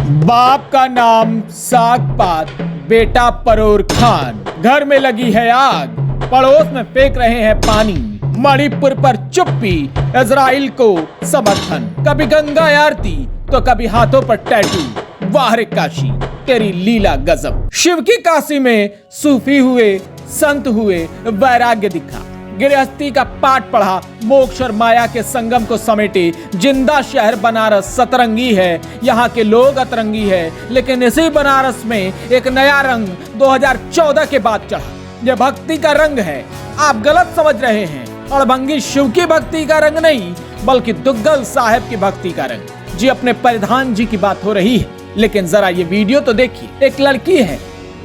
बाप का नाम सागपात, बेटा परोर खान। घर में लगी है आग, पड़ोस में फेंक रहे हैं पानी। मणिपुर पर चुप्पी, इजराइल को समर्थन। कभी गंगा आरती तो कभी हाथों पर टैटू। वाह रे काशी, तेरी लीला गजब। शिव की काशी में सूफी हुए, संत हुए, वैराग्य दिखा। गृहस्थी का पाठ पढ़ा, मोक्ष और माया के संगम को समेटे। जिंदा शहर बनारस सतरंगी है, यहाँ के लोग अतरंगी है। लेकिन इसी बनारस में एक नया रंग 2014 के बाद चढ़ा। यह भक्ति का रंग है, आप गलत समझ रहे हैं। अड़भंगी शिव की भक्ति का रंग नहीं, बल्कि दुग्गल साहब की भक्ति का रंग। जी अपने परिधान जी की बात हो रही है, लेकिन जरा ये वीडियो तो देखिए। एक लड़की है,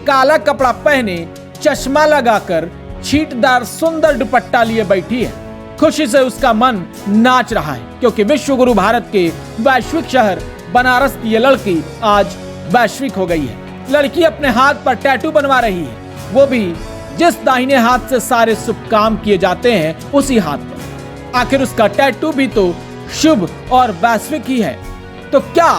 काला कपड़ा पहने, चश्मा लगाकर, छींटदार सुंदर दुपट्टा लिए बैठी है। खुशी से उसका मन नाच रहा है, क्योंकि विश्व गुरु भारत के वैश्विक शहर बनारस की ये लड़की आज वैश्विक हो गई है। लड़की अपने हाथ पर टैटू बनवा रही है, वो भी जिस दाहिने हाथ से सारे शुभ काम किए जाते हैं उसी हाथ पर। आखिर उसका टैटू भी तो शुभ और वैश्विक ही है। तो क्या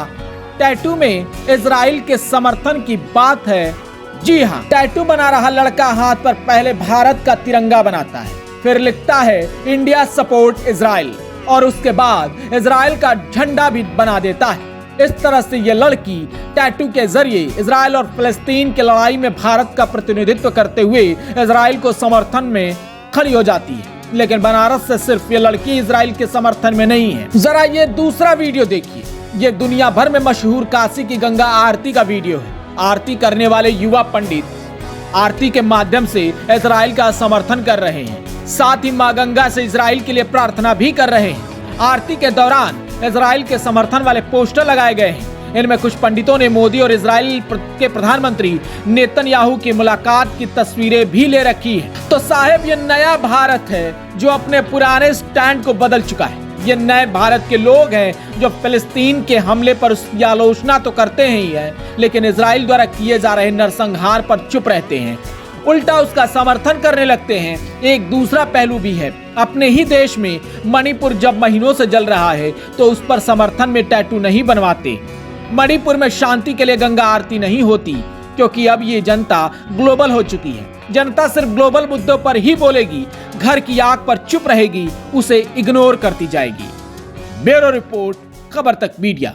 टैटू में इजराइल के समर्थन की बात है? जी हाँ, टैटू बना रहा लड़का हाथ पर पहले भारत का तिरंगा बनाता है, फिर लिखता है इंडिया सपोर्ट इजराइल, और उसके बाद इजराइल का झंडा भी बना देता है। इस तरह से ये लड़की टैटू के जरिए इजराइल और फिलिस्तीन की लड़ाई में भारत का प्रतिनिधित्व करते हुए इजराइल को समर्थन में खड़ी हो जाती है। लेकिन बनारस से सिर्फ ये लड़की इजराइल के समर्थन में नहीं है। जरा ये दूसरा वीडियो देखिए। ये दुनिया भर में मशहूर काशी की गंगा आरती का वीडियो है। आरती करने वाले युवा पंडित आरती के माध्यम से इजराइल का समर्थन कर रहे हैं, साथ ही मां गंगा से इजराइल के लिए प्रार्थना भी कर रहे हैं। आरती के दौरान इजराइल के समर्थन वाले पोस्टर लगाए गए हैं। इनमें कुछ पंडितों ने मोदी और इजराइल के प्रधानमंत्री नेतन्याहू की मुलाकात की तस्वीरें भी ले रखी हैं। तो साहब, ये नया भारत है जो अपने पुराने स्टैंड को बदल चुका है। ये नए भारत के लोग हैं जो फिलिस्तीन के हमले पर उसकी आलोचना तो करते ही हैं, लेकिन इजराइल द्वारा किए जा रहे नरसंहार पर चुप रहते हैं, उल्टा उसका समर्थन करने लगते हैं। एक दूसरा पहलू भी है। अपने ही देश में मणिपुर जब महीनों से जल रहा है तो उस पर समर्थन में टैटू नहीं बनवाते। मणिपुर में शांति के लिए गंगा आरती नहीं होती, क्योंकि अब ये जनता ग्लोबल हो चुकी है। जनता सिर्फ ग्लोबल मुद्दों पर ही बोलेगी, घर की आग पर चुप रहेगी, उसे इग्नोर करती जाएगी। ब्यूरो रिपोर्ट, खबर तक मीडिया।